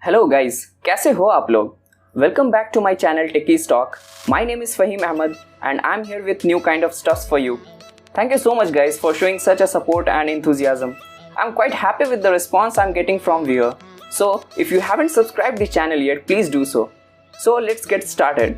Hello guys, कैसे हो आप लोग? Welcome back to my channel Techies Talk. My name is Fahim Ahmed and I'm here with new kind of stuffs for you. Thank you so much guys for showing such a support and enthusiasm. I'm quite happy with the response I'm getting from viewer. So if you haven't subscribed the channel yet, please do so. So let's get started.